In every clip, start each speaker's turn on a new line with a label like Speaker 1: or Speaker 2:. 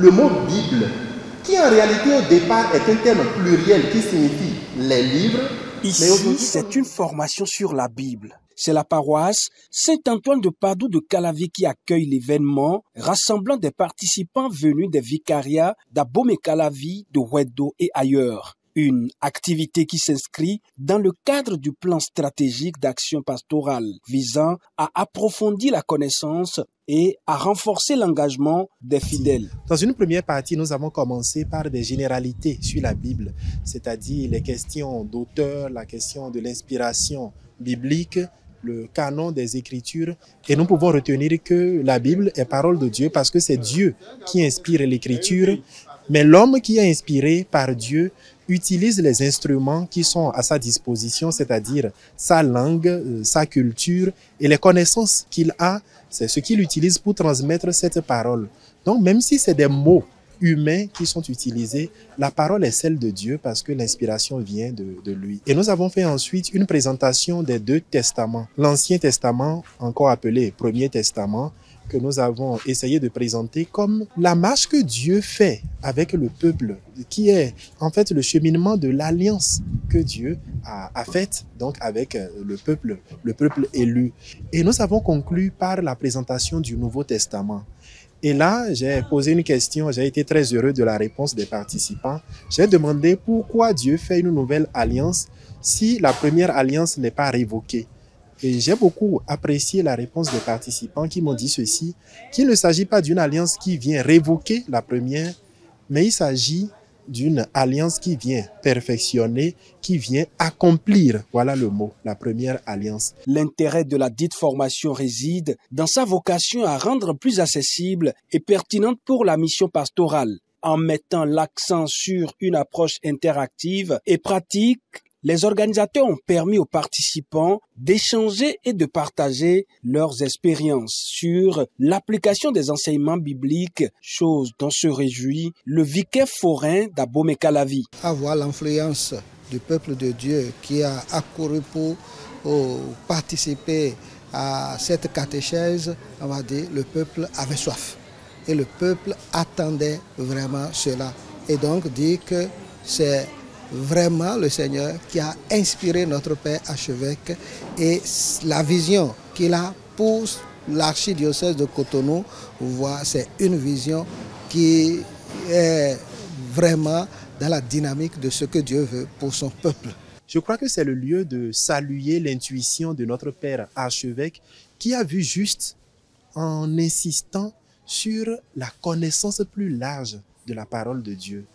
Speaker 1: Le mot Bible, qui en réalité au départ est un terme pluriel qui signifie les livres.
Speaker 2: Ici, c'est une formation sur la Bible. C'est la paroisse Saint-Antoine de Padoue de Calavi qui accueille l'événement, rassemblant des participants venus des vicariats d'Abomey-Calavi, de Ouedo et ailleurs. Une activité qui s'inscrit dans le cadre du plan stratégique d'action pastorale visant à approfondir la connaissance et à renforcer l'engagement des fidèles.
Speaker 3: Dans une première partie, nous avons commencé par des généralités sur la Bible, c'est-à-dire les questions d'auteur, la question de l'inspiration biblique, le canon des Écritures. Et nous pouvons retenir que la Bible est parole de Dieu parce que c'est Dieu qui inspire l'Écriture, mais l'homme qui est inspiré par Dieu utilise les instruments qui sont à sa disposition, c'est-à-dire sa langue, sa culture et les connaissances qu'il a, c'est ce qu'il utilise pour transmettre cette parole. Donc même si c'est des mots humains qui sont utilisés, la parole est celle de Dieu parce que l'inspiration vient de lui. Et nous avons fait ensuite une présentation des deux testaments. L'Ancien Testament, encore appelé Premier Testament, que nous avons essayé de présenter comme la marche que Dieu fait avec le peuple, qui est en fait le cheminement de l'alliance que Dieu a faite donc avec le peuple élu. Et nous avons conclu par la présentation du Nouveau Testament. Et là, j'ai posé une question, j'ai été très heureux de la réponse des participants. J'ai demandé pourquoi Dieu fait une nouvelle alliance si la première alliance n'est pas révoquée. Et j'ai beaucoup apprécié la réponse des participants qui m'ont dit ceci, qu'il ne s'agit pas d'une alliance qui vient révoquer la première, mais il s'agit d'une alliance qui vient perfectionner, qui vient accomplir, voilà le mot, la première alliance.
Speaker 2: L'intérêt de la dite formation réside dans sa vocation à rendre plus accessible et pertinente pour la mission pastorale. En mettant l'accent sur une approche interactive et pratique, les organisateurs ont permis aux participants d'échanger et de partager leurs expériences sur l'application des enseignements bibliques, chose dont se réjouit le vicaire forain d'Abomey-Calavi.
Speaker 4: Avoir l'influence du peuple de Dieu qui a accouru pour participer à cette catéchèse, on va dire, le peuple avait soif. Et le peuple attendait vraiment cela. Et donc dit que c'est vraiment le Seigneur qui a inspiré notre Père archevêque et la vision qu'il a pour l'archidiocèse de Cotonou, c'est une vision qui est vraiment dans la dynamique de ce que Dieu veut pour son peuple.
Speaker 3: Je crois que c'est le lieu de saluer l'intuition de notre Père archevêque qui a vu juste en insistant sur la connaissance plus large de la parole de Dieu.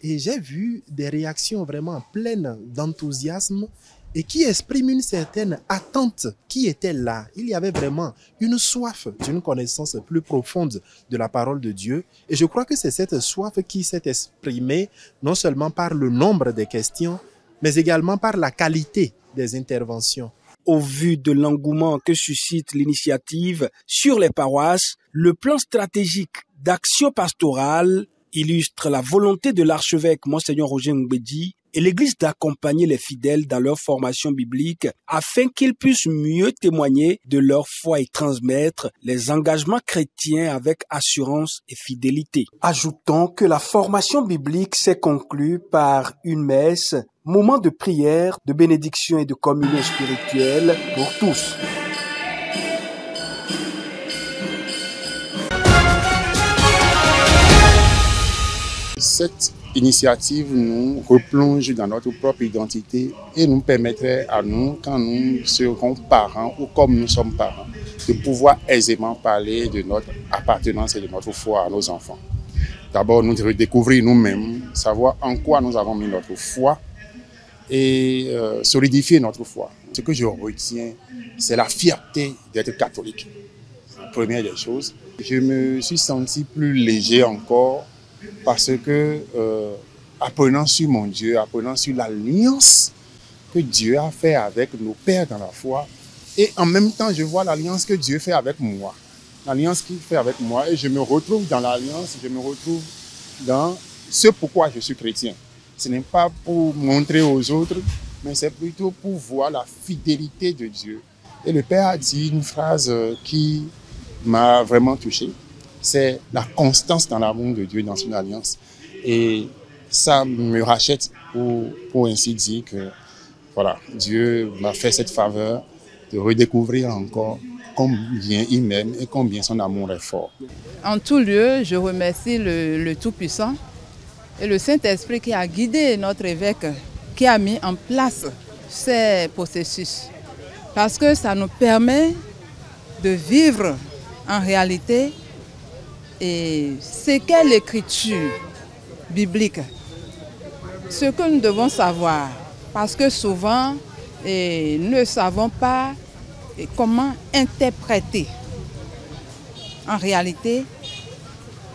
Speaker 3: Et j'ai vu des réactions vraiment pleines d'enthousiasme et qui expriment une certaine attente qui était là. Il y avait vraiment une soif d'une connaissance plus profonde de la parole de Dieu. Et je crois que c'est cette soif qui s'est exprimée non seulement par le nombre des questions, mais également par la qualité des interventions.
Speaker 2: Au vu de l'engouement que suscite l'initiative sur les paroisses, le plan stratégique d'action pastorale illustre la volonté de l'archevêque Monseigneur Roger Ngbedi et l'Église d'accompagner les fidèles dans leur formation biblique afin qu'ils puissent mieux témoigner de leur foi et transmettre les engagements chrétiens avec assurance et fidélité. Ajoutons que la formation biblique s'est conclue par une messe, moment de prière, de bénédiction et de communion spirituelle pour tous.
Speaker 5: Cette initiative nous replonge dans notre propre identité et nous permettrait à nous, quand nous serons parents ou comme nous sommes parents, de pouvoir aisément parler de notre appartenance et de notre foi à nos enfants. D'abord, nous redécouvrir nous-mêmes, savoir en quoi nous avons mis notre foi et solidifier notre foi. Ce que je retiens, c'est la fierté d'être catholique. La première des choses. Je me suis senti plus léger encore parce que, apprenant sur mon Dieu, apprenant sur l'alliance que Dieu a fait avec nos pères dans la foi, et en même temps, je vois l'alliance que Dieu fait avec moi. L'alliance qu'il fait avec moi, et je me retrouve dans l'alliance, je me retrouve dans ce pourquoi je suis chrétien. Ce n'est pas pour montrer aux autres, mais c'est plutôt pour voir la fidélité de Dieu. Et le Père a dit une phrase qui m'a vraiment touché. c'est la constance dans l'amour de Dieu, dans son alliance. Et ça me rachète pour ainsi dire que voilà, Dieu m'a fait cette faveur de redécouvrir encore combien il m'aime et combien son amour est fort.
Speaker 6: En tout lieu, je remercie le Tout-Puissant et le Saint-Esprit qui a guidé notre évêque, qui a mis en place ces processus. Parce que ça nous permet de vivre en réalité et ce qu'est l'écriture biblique. Ce que nous devons savoir, parce que souvent, nous ne savons pas comment interpréter en réalité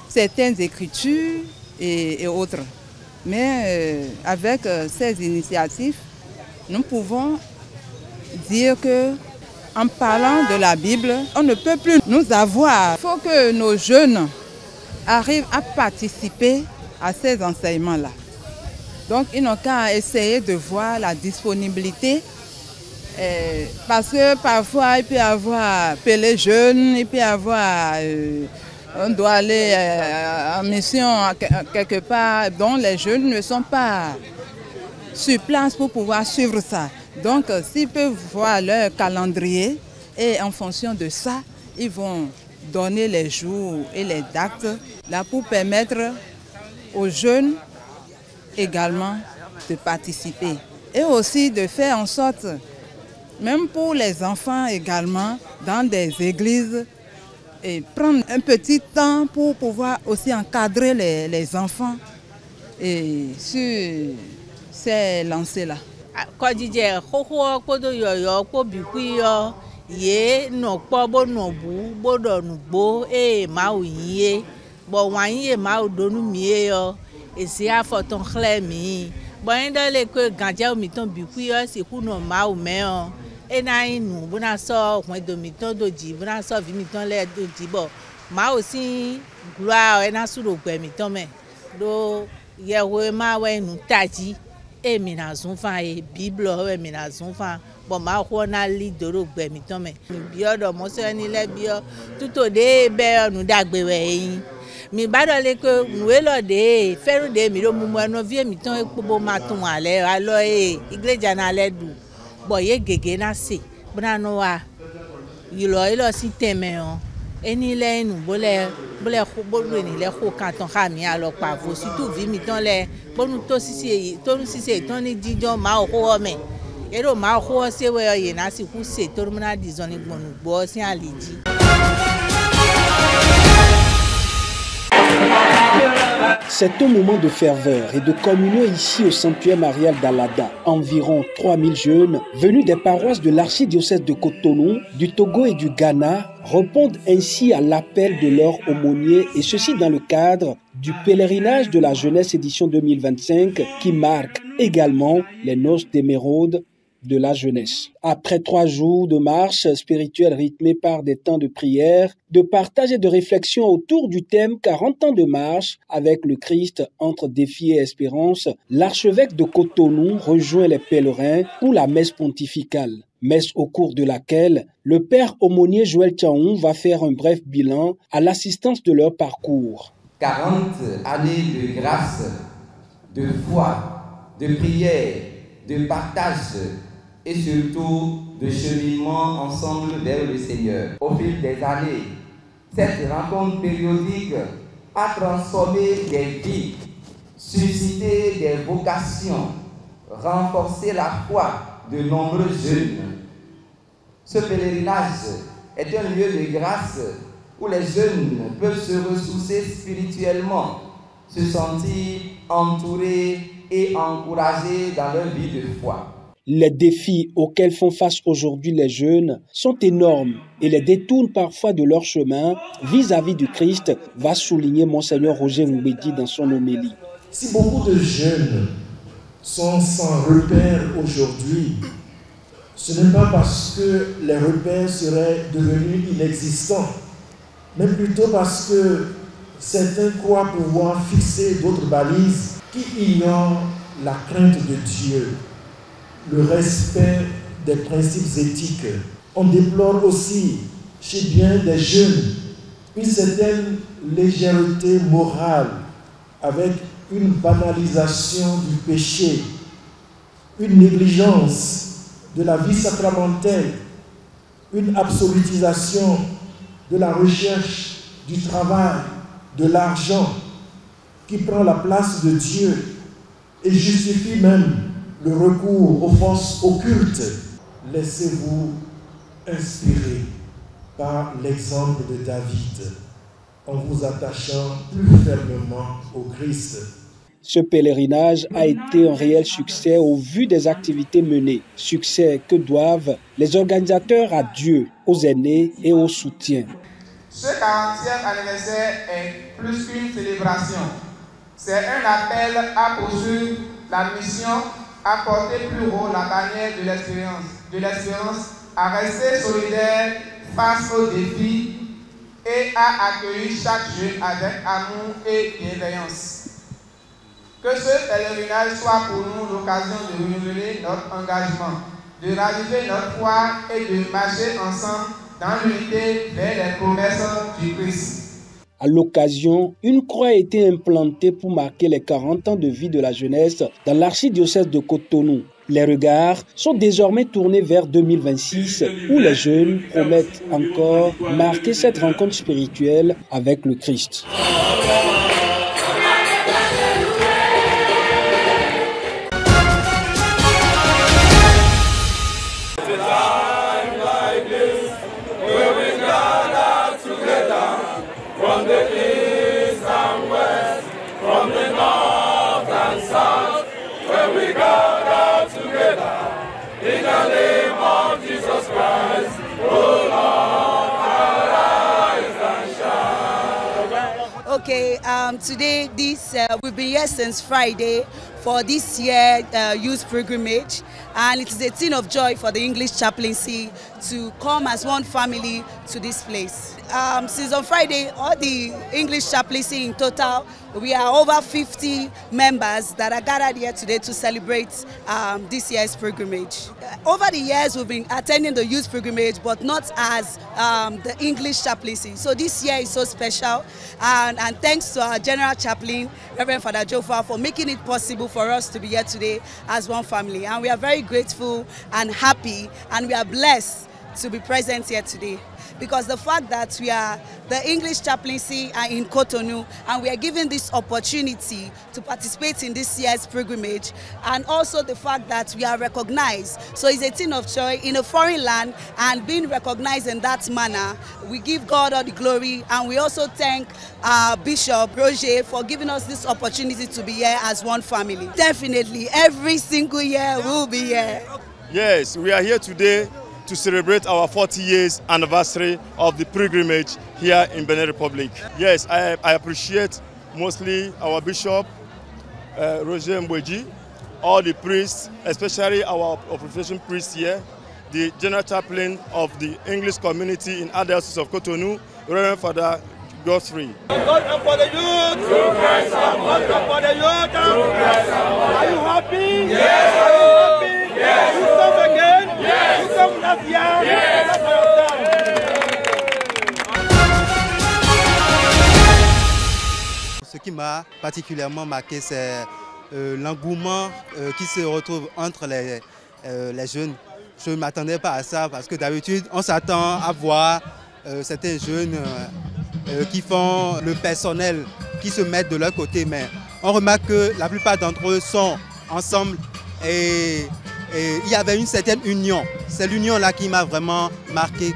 Speaker 6: certaines écritures et autres. Mais avec ces initiatives, nous pouvons dire que en parlant de la Bible, on ne peut plus nous avoir. Il faut que nos jeunes arrivent à participer à ces enseignements-là. Donc, ils n'ont qu'à essayer de voir la disponibilité. Parce que parfois, il peut y avoir les jeunes, il peut y avoir... on doit aller en mission quelque part, dont les jeunes ne sont pas sur place pour pouvoir suivre ça. Donc, s'ils peuvent voir leur calendrier et en fonction de ça, ils vont donner les jours et les dates là pour permettre aux jeunes également de participer. Et aussi de faire en sorte, même pour les enfants également, dans des églises, et prendre un petit temps pour pouvoir aussi encadrer les enfants et sur ces lancers-là.
Speaker 7: mi badole que nuelo de feru de mi do mumu no vie mi ton ekpo ma tun ale alo iglesia na le du boye gege na se bna no wa ilo si teme o eni le nu bole ni le ko kan ton ha mi alo pa vo surtout vi mi ton le bonu to sisi ton ni dijon ma o ho me ero ma ho se we ye na si ku se to mna dizon ni gbonu gbo si aliji.
Speaker 2: C'est un moment de ferveur et de communion ici au sanctuaire marial d'Alada. Environ 3000 jeunes venus des paroisses de l'archidiocèse de Cotonou, du Togo et du Ghana répondent ainsi à l'appel de leur aumônier, et ceci dans le cadre du pèlerinage de la jeunesse édition 2025 qui marque également les noces d'émeraude de la jeunesse. Après 3 jours de marche spirituelle rythmée par des temps de prière, de partage et de réflexion autour du thème 40 ans de marche avec le Christ entre défi et espérance, l'archevêque de Cotonou rejoint les pèlerins pour la messe pontificale. Messe au cours de laquelle le père aumônier Joël Tchaoun va faire un bref bilan à l'assistance de leur parcours.
Speaker 8: 40 années de grâce, de foi, de prière, de partage et surtout de cheminement ensemble vers le Seigneur. Au fil des années, cette rencontre périodique a transformé des vies, suscité des vocations, renforcé la foi de nombreux jeunes. Ce pèlerinage est un lieu de grâce où les jeunes peuvent se ressourcer spirituellement, se sentir entourés et encouragés dans leur vie de foi.
Speaker 2: Les défis auxquels font face aujourd'hui les jeunes sont énormes et les détournent parfois de leur chemin vis-à-vis du Christ, va souligner Monseigneur Roger Mbedi dans son homélie.
Speaker 9: Si beaucoup de jeunes sont sans repères aujourd'hui, ce n'est pas parce que les repères seraient devenus inexistants, mais plutôt parce que certains croient pouvoir fixer d'autres balises qui ignorent la crainte de Dieu, le respect des principes éthiques. On déplore aussi chez bien des jeunes une certaine légèreté morale, avec une banalisation du péché, une négligence de la vie sacramentelle, une absolutisation de la recherche du travail, de l'argent, qui prend la place de Dieu et justifie même le recours aux forces occultes. Laissez-vous inspirer par l'exemple de David en vous attachant plus fermement au Christ.
Speaker 2: Ce pèlerinage a été un réel succès au vu des activités menées. Succès que doivent les organisateurs à Dieu, aux aînés et au soutien.
Speaker 10: Ce 40e anniversaire est plus qu'une célébration. C'est un appel à poursuivre la mission, à porter plus haut la bannière de l'espérance, à rester solidaire face aux défis et à accueillir chaque jeune avec amour et bienveillance. Que ce pèlerinage soit pour nous l'occasion de renouveler notre engagement, de raviver notre foi et de marcher ensemble dans l'unité vers les promesses du Christ.
Speaker 2: À l'occasion, une croix a été implantée pour marquer les 40 ans de vie de la jeunesse dans l'archidiocèse de Cotonou. Les regards sont désormais tournés vers 2026 où les jeunes promettent encore marquer cette rencontre spirituelle avec le Christ.
Speaker 11: Okay, today we've been here since Friday for this year youth pilgrimage, and it is a thing of joy for the English chaplaincy to come as one family to this place. Since on Friday, all the English chaplaincy in total, we are over 50 members that are gathered here today to celebrate this year's pilgrimage. Over the years, we've been attending the youth pilgrimage, but not as the English chaplaincy. So this year is so special, and thanks to our General Chaplain, Reverend Father Jofa, for making it possible for us to be here today as one family. And we are very grateful and happy, and we are blessed to be present here today, because the fact that we are the English chaplaincy are in Cotonou and we are given this opportunity to participate in this year's pilgrimage, and also the fact that we are recognized. So it's a thing of joy in a foreign land, and being recognized in that manner, we give God all the glory, and we also thank Bishop Roger for giving us this opportunity to be here as one family. Definitely, every single year we'll be here.
Speaker 12: Yes, we are here today to celebrate our 40 years anniversary of the pilgrimage here in Benin Republic. Yes, I appreciate mostly our Bishop, Roger Mbweji, all the priests, especially our profession priests here, the General Chaplain of the English community in Diocese of Cotonou, Reverend Father Godfrey.
Speaker 13: God for the youth! God for the youth! Are you happy? Yes! Are you happy? Yes! You come again? Yes! You come last year? Yes!
Speaker 14: Ce qui m'a particulièrement marqué, c'est l'engouement qui se retrouve entre les jeunes. Je ne m'attendais pas à ça, parce que d'habitude, on s'attend à voir certains jeunes qui font le personnel, qui se mettent de leur côté, mais on remarque que la plupart d'entre eux sont ensemble et il y avait une certaine union. C'est l'union-là qui m'a vraiment marqué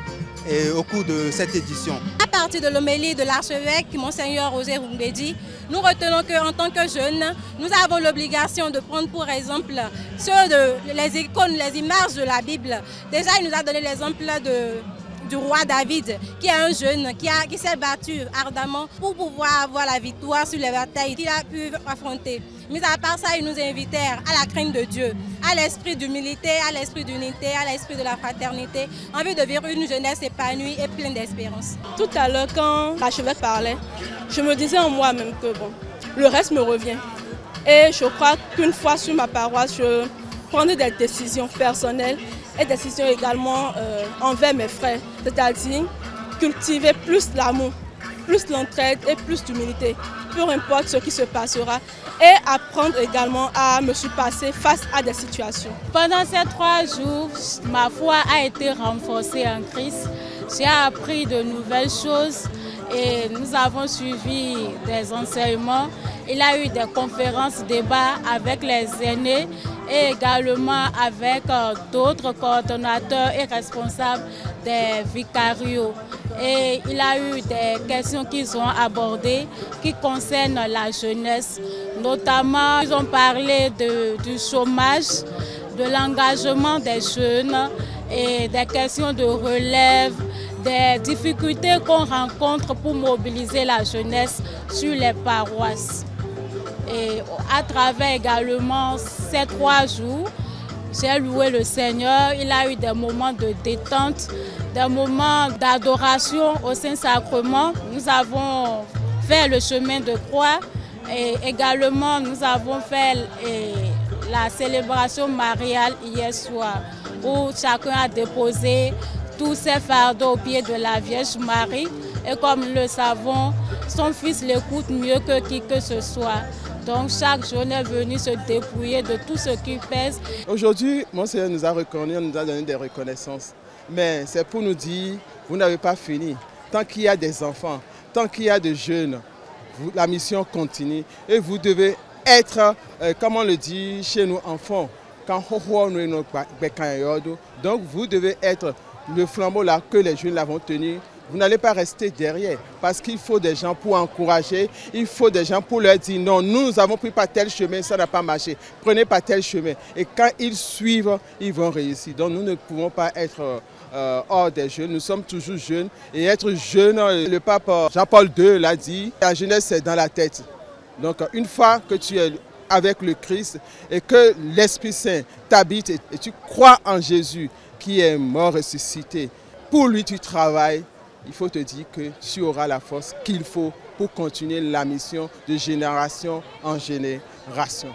Speaker 14: au cours de cette édition.
Speaker 15: À partir de l'homélie de l'archevêque, Monseigneur Roger Mbweji, nous retenons qu'en tant que jeunes, nous avons l'obligation de prendre pour exemple les icônes, les images de la Bible. Déjà, il nous a donné l'exemple du roi David, qui est un jeune qui s'est battu ardemment pour pouvoir avoir la victoire sur les batailles qu'il a pu affronter. Mais à part ça, il nous invitèrent à la crainte de Dieu, à l'esprit d'humilité, à l'esprit d'unité, à l'esprit de la fraternité, en vue de vivre une jeunesse épanouie et pleine d'espérance.
Speaker 16: Tout à l'heure, quand l'archevêque parlait, je me disais en moi-même que bon, le reste me revient. Et je crois qu'une fois sur ma paroisse, je prendrai des décisions personnelles et des décisions également envers mes frères, c'est-à-dire cultiver plus l'amour plus l'entraide et plus d'humilité, peu importe ce qui se passera, et apprendre également à me surpasser face à des situations.
Speaker 17: Pendant ces 3 jours, ma foi a été renforcée en Christ. J'ai appris de nouvelles choses et nous avons suivi des enseignements. Il y a eu des conférences, débats avec les aînés et également avec d'autres coordonnateurs et responsables des vicariats. Et il y a eu des questions qu'ils ont abordées qui concernent la jeunesse. Notamment, ils ont parlé du chômage, de l'engagement des jeunes et des questions de relève, des difficultés qu'on rencontre pour mobiliser la jeunesse sur les paroisses. Et à travers également ces 3 jours, j'ai loué le Seigneur. Il a eu des moments de détente, des moments d'adoration au Saint-Sacrement. Nous avons fait le chemin de croix et également nous avons fait la célébration mariale hier soir où chacun a déposé tous ses fardeaux aux pieds de la Vierge Marie. Et comme nous le savons, son fils l'écoute mieux que qui que ce soit. Donc chaque journée est venu se dépouiller de tout ce qui pèse.
Speaker 18: Aujourd'hui, Monseigneur nous a reconnus, nous a donné des reconnaissances. Mais c'est pour nous dire, vous n'avez pas fini. Tant qu'il y a des enfants, tant qu'il y a des jeunes, la mission continue. Et vous devez être, comme on le dit chez nous enfants, donc vous devez être le flambeau là que les jeunes l'avont tenu. Vous n'allez pas rester derrière parce qu'il faut des gens pour encourager, il faut des gens pour leur dire non, nous avons pris par tel chemin, ça n'a pas marché, prenez pas tel chemin. Et quand ils suivent, ils vont réussir. Donc nous ne pouvons pas être hors des jeunes, nous sommes toujours jeunes. Et être jeune, le pape Jean-Paul II l'a dit, la jeunesse c'est dans la tête. Donc une fois que tu es avec le Christ et que l'Esprit Saint t'habite et tu crois en Jésus qui est mort ressuscité, pour lui tu travailles, il faut te dire que tu auras la force qu'il faut pour continuer la mission de génération en génération.